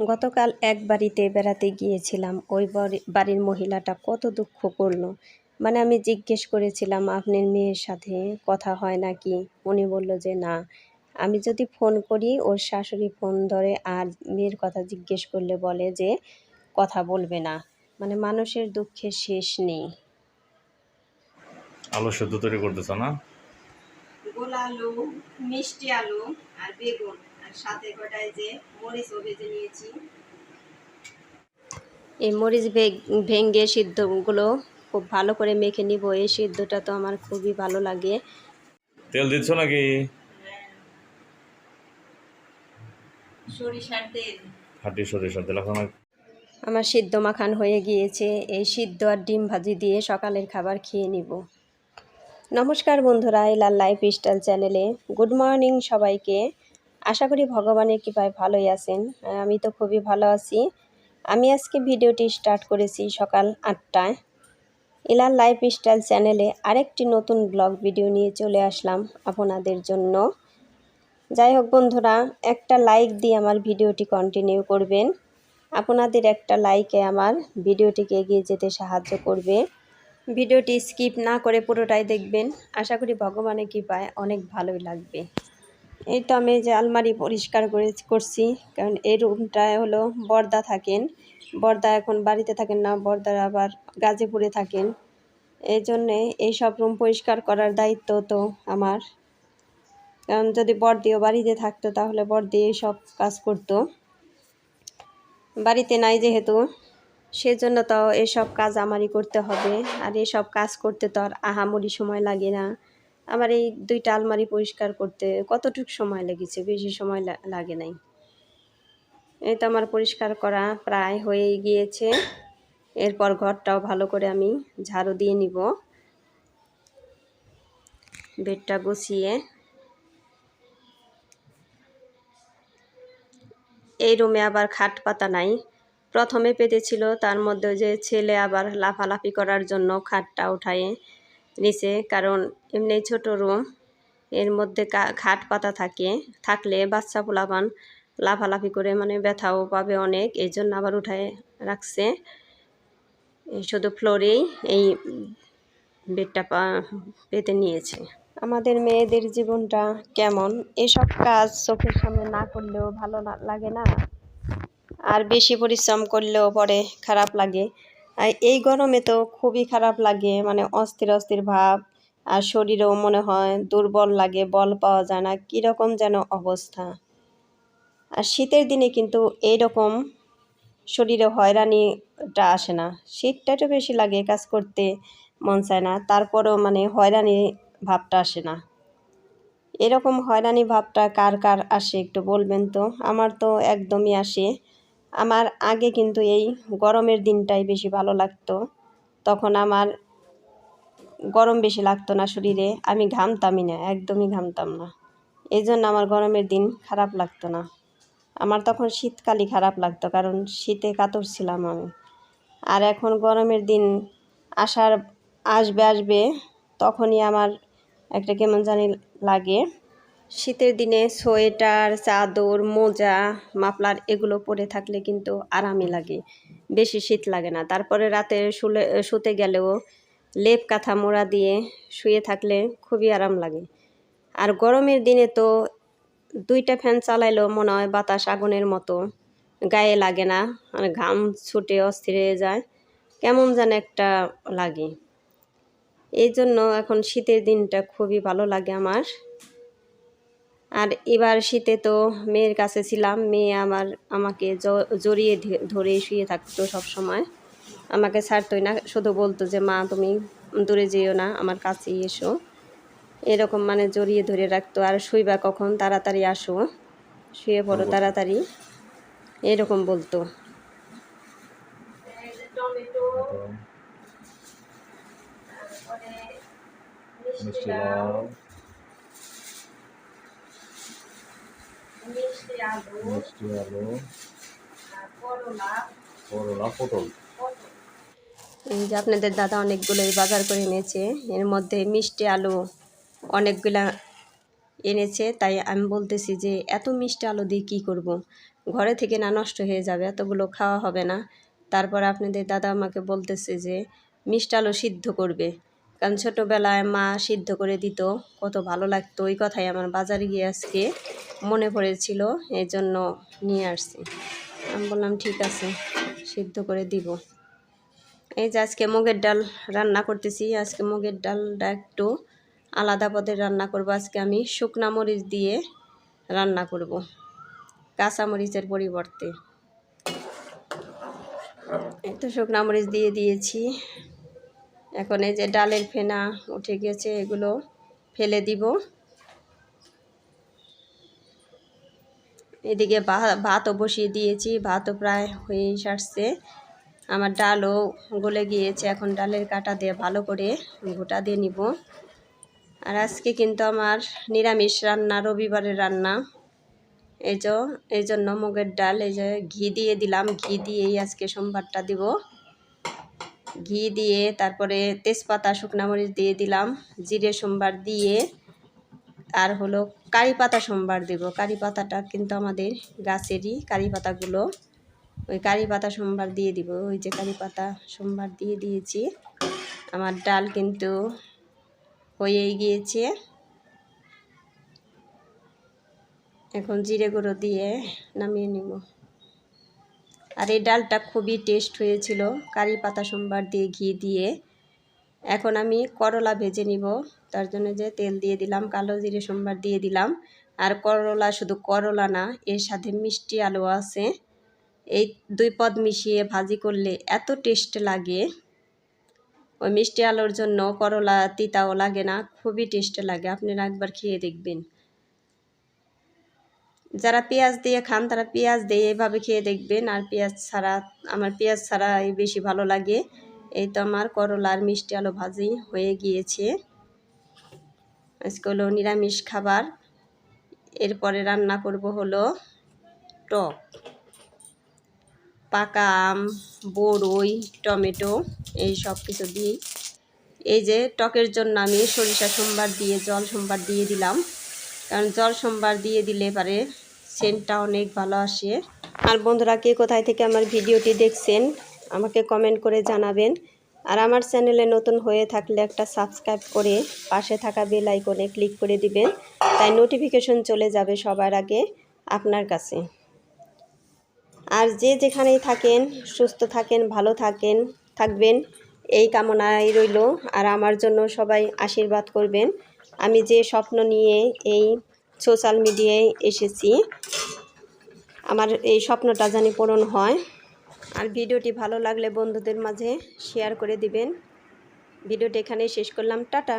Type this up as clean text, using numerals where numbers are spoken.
গতকাল এক বাড়িতে বেড়াতে গিয়েছিলাম। ওই বাড়ির মহিলাটা কত দুঃখ করলো। মানে আমি জিজ্ঞেস করেছিলাম, আপনার মেয়ের সাথে কথা হয় নাকি? উনি বলল যে না, আমি যদি ফোন করি ওর শাশুড়ি ফোন ধরে আর মেয়ের কথা জিজ্ঞেস করলে বলে যে কথা বলবে না। মানে মানুষের দুঃখের শেষ নেই। আলু সেদ্ধ তৈরি করতেছ না? গোলা আলু, মিষ্টি আলু আর বেগুন, আর সাথে কটায় যে মরিচও ভেজে নিয়েছি। এই মরিচ ভেঙে সিদ্ধগুলো খুব ভালো করে মেখে নিব। এই সিদ্ধটা তো আমার খুবই ভালো লাগে। তেল দিচ্ছ নাকি? সরিষার তেল, খাঁটি সরিষার তেল। এখন আমার সিদ্ধ মাখান হয়ে গিয়েছে। এই সিদ্ধ আর ডিম ভাজি দিয়ে সকালের খাবার খেয়ে নিব। নমস্কার বন্ধুরা, লাল লাইফস্টাইল চ্যানেলে গুড মর্নিং সবাইকে। আশা করি ভগবানের কৃপায় ভালোই আছেন। আমি তো খুবই ভালো আছি। আমি আজকে ভিডিওটি স্টার্ট করেছি সকাল 8টায়। ইলার লাইফস্টাইল চ্যানেলে আরেকটি নতুন ব্লগ ভিডিও নিয়ে চলে আসলাম আপনাদের জন্য। যাই হোক বন্ধুরা, একটা লাইক দিয়ে আমার ভিডিওটি কন্টিনিউ করবেন। আপনাদের একটা লাইকে আমার ভিডিওটিকে এগিয়ে যেতে সাহায্য করবে। ভিডিওটি স্কিপ না করে পুরোটাই দেখবেন। আশা করি ভগবানের কৃপায় অনেক ভালোই লাগবে। এই তো আমি যে আলমারি পরিষ্কার করছি, কারণ এই রুমটায় হলো বর্দা থাকেন। বর্দা এখন বাড়িতে থাকেন না, বর্দার আবার গাজীপুরে থাকেন। এই জন্যে এইসব রুম পরিষ্কার করার দায়িত্ব তো আমার। কারণ যদি বর্দিও বাড়িতে থাকতো তাহলে বর্দি এইসব কাজ করতো। বাড়িতে নাই যেহেতু, সেজন্য তো এসব কাজ আমারই করতে হবে। আর এসব কাজ করতে তো আর আহামরি সময় লাগে না। আমার এই 2টা আলমারি পরিষ্কার করতে কতটুকু সময় লেগেছে, বেশি সময় লাগে নাই। এই তো আমার পরিষ্কার করা প্রায় হয়েই গিয়েছে। এরপর ঘরটাও ভালো করে আমি ঝাড়ু দিয়ে নিব, বেডটা গুছিয়ে। এই রুমে আবার খাট পাতা নাই, প্রথমে পেতেছিল, তার মধ্যে যে ছেলে আবার লাফালাফি করার জন্য খাটটা উঠায়ে নিচে। কারণ এমনি ছোট রুম, এর মধ্যে খাট পাতা থাকলে বাচ্চা পোলাপান লাফালাফি করে মানে ব্যথাও পাবে অনেক, এই জন্য আবার উঠায় রাখছে। শুধু ফ্লোরেই এই বেডটা পেতে নিয়েছে। আমাদের মেয়েদের জীবনটা কেমন, এসব কাজ চোখের সামনে না করলেও ভালো লাগে না, আর বেশি পরিশ্রম করলেও পরে খারাপ লাগে। আর এই গরমে তো খুবই খারাপ লাগে, মানে অস্থির অস্থির ভাব, আর শরীরেও মনে হয় দুর্বল লাগে, বল পাওয়া যায় না, কীরকম যেন অবস্থা। আর শীতের দিনে কিন্তু এইরকম শরীরে হয়রানিটা আসে না। শীতটা একটু বেশি লাগে, কাজ করতে মন চায় না, তারপরেও মানে হয়রানি ভাবটা আসে না। এরকম হয়রানি ভাবটা কার কার আসে একটু বলবেন তো? আমার তো একদমই আসে। আমার আগে কিন্তু এই গরমের দিনটাই বেশি ভালো লাগতো। তখন আমার গরম বেশি লাগতো না শরীরে, আমি ঘামতামই না, একদমই ঘামতাম না। এই জন্য আমার গরমের দিন খারাপ লাগতো না। আমার তখন শীতকালই খারাপ লাগতো, কারণ শীতে কাতর ছিলাম আমি। আর এখন গরমের দিন আসবে তখনই আমার একটা কেমন জানি লাগে। শীতের দিনে সোয়েটার, চাদর, মোজা, মাফলার এগুলো পরে থাকলে কিন্তু আরামই লাগে, বেশি শীত লাগে না। তারপরে রাতে শুতে গেলেও লেপ কাঁথা মোড়া দিয়ে শুয়ে থাকলে খুবই আরাম লাগে। আর গরমের দিনে তো 2টা ফ্যান চালাইলেও মনে হয় বাতাস আগুনের মতো, গায়ে লাগে না, মানে ঘাম ছুটে অস্থির হয়ে যায়, কেমন যেন একটা লাগে। এই জন্য এখন শীতের দিনটা খুবই ভালো লাগে আমার। আর এবার শীতে তো মেয়ের কাছে ছিলাম, মেয়ে আমাকে জড়িয়ে ধরে শুয়ে থাকতো সব সময়, আমাকে ছাড়তোই না, শুধু বলতো যে মা তুমি দূরে যেও না, আমার কাছেই এসো, এরকম মানে জড়িয়ে ধরে রাখতো। আর শুইবা কখন, তাড়াতাড়ি আসো, শুয়ে পড়ো তাড়াতাড়ি, এরকম বলতো। টমেটো, তারপরে মিষ্টি লাউ, মিষ্টি আলু, করলা, পটল। এই যে আপনাদের দাদা অনেকগুলোই বাজার করে এনেছে, এর মধ্যে মিষ্টি আলু অনেকগুলা এনেছে। তাই আমি বলতেছি যে এত মিষ্টি আলু দিয়ে কী করব। ঘরে থেকে না নষ্ট হয়ে যাবে, এতগুলো খাওয়া হবে না। তারপর আপনাদের দাদা আমাকে বলতেছে যে মিষ্টি আলু সিদ্ধ করবে, কারণ ছোটোবেলায় মা সিদ্ধ করে দিত, কত ভালো লাগতো। ওই কথাই আমার বাজারে গিয়ে আজকে মনে পড়েছিল, এই জন্য নিয়ে আসছি। আমি বললাম ঠিক আছে, সিদ্ধ করে দিব। এই যে আজকে মুগের ডাল রান্না করতেছি। আজকে মুগের ডালটা একটু আলাদা পদের রান্না করব। আজকে আমি শুকনা মরিচ দিয়ে রান্না করব, কাঁচা মরিচের পরিবর্তে। এই তো শুকনা মরিচ দিয়ে দিয়েছি। এখন এই যে ডালের ফেনা উঠে গেছে, এগুলো ফেলে দিব। এদিকে ভাতও বসিয়ে দিয়েছি, ভাতও প্রায় হয়ে আসছে। আমার ডালও গলে গিয়েছে, এখন ডালের কাঁটা দিয়ে ভালো করে গোটা দিয়ে নিব। আর আজকে কিন্তু আমার নিরামিষ রান্না, রবিবারের রান্না। এই জন্য মুগের ডাল, এই যে ঘি দিয়ে দিলাম, ঘি দিয়েই আজকে সোমবারটা দিব। ঘি দিয়ে তারপরে তেজপাতা, শুকনা মরিচ দিয়ে দিলাম, জিরে সোমবার দিয়ে, আর হলো কারি পাতা সোমবার দেব। কারি পাতাটা কিন্তু আমাদের গাছেরই কারি পাতাগুলো, ওই কারি পাতা সোমবার দিয়ে দিব। ওই যে কারি পাতা সোমবার দিয়ে দিয়েছি। আমার ডাল কিন্তু হয়েই গিয়েছে। এখন জিরে গুঁড়ো দিয়ে নামিয়ে নিব। আর এই ডালটা খুবই টেস্ট হয়েছিল কারি পাতা সোমবার দিয়ে, ঘি দিয়ে। এখন আমি করলা ভেজে নিব, তার জন্য যে তেল দিয়ে দিলাম, কালো জিরে সোমবার দিয়ে দিলাম। আর করলা, শুধু করলা না, এর সাথে মিষ্টি আলু আছে। এই দুই পদ মিশিয়ে ভাজি করলে এত টেস্ট লাগে। ওই মিষ্টি আলুর জন্য করলা তিতাও লাগে না, খুবই টেস্ট লাগে। আপনারা একবার খেয়ে দেখবেন। যারা পেঁয়াজ দিয়ে খান তারা পেঁয়াজ দিয়ে এভাবে খেয়ে দেখবেন। আর পেঁয়াজ ছাড়া, আমার পেঁয়াজ ছাড়াই বেশি ভালো লাগে। এই তো আমার করলা আর মিষ্টি আলু ভাজি হয়ে গিয়েছে। আজকে হলো নিরামিষ খাবার। এরপরে রান্না করব হলো টক, পাকা আম, বড়ই, টমেটো, এই সব কিছু দিয়ে। এই যে টকের জন্য আমি সরিষা সোমবার দিয়ে, জল সোমবার দিয়ে দিলাম, কারণ জল সোমবার দিয়ে দিলে পারে সেন্টটা অনেক ভালো আসে। আর বন্ধুরা, কে কোথায় থেকে আমার ভিডিওটি দেখছেন আমাকে কমেন্ট করে জানাবেন। আর আমার চ্যানেলে নতুন হয়ে থাকলে একটা সাবস্ক্রাইব করে পাশে থাকা বেল আইকনে ক্লিক করে দিবেন, তাই নোটিফিকেশন চলে যাবে সবার আগে আপনার কাছে। আর যে যেখানেই থাকেন সুস্থ থাকেন, ভালো থাকবেন, এই কামনাই রইল। আর আমার জন্য সবাই আশীর্বাদ করবেন। আমি যে স্বপ্ন নিয়ে এই সোশ্যাল মিডিয়ায় এসেছি, আমার এই স্বপ্নটা জানি পূরণ হয়। আর ভিডিওটি ভালো লাগলে বন্ধুদের মাঝে শেয়ার করে দিবেন। ভিডিওটি এখানেই শেষ করলাম, টাটা।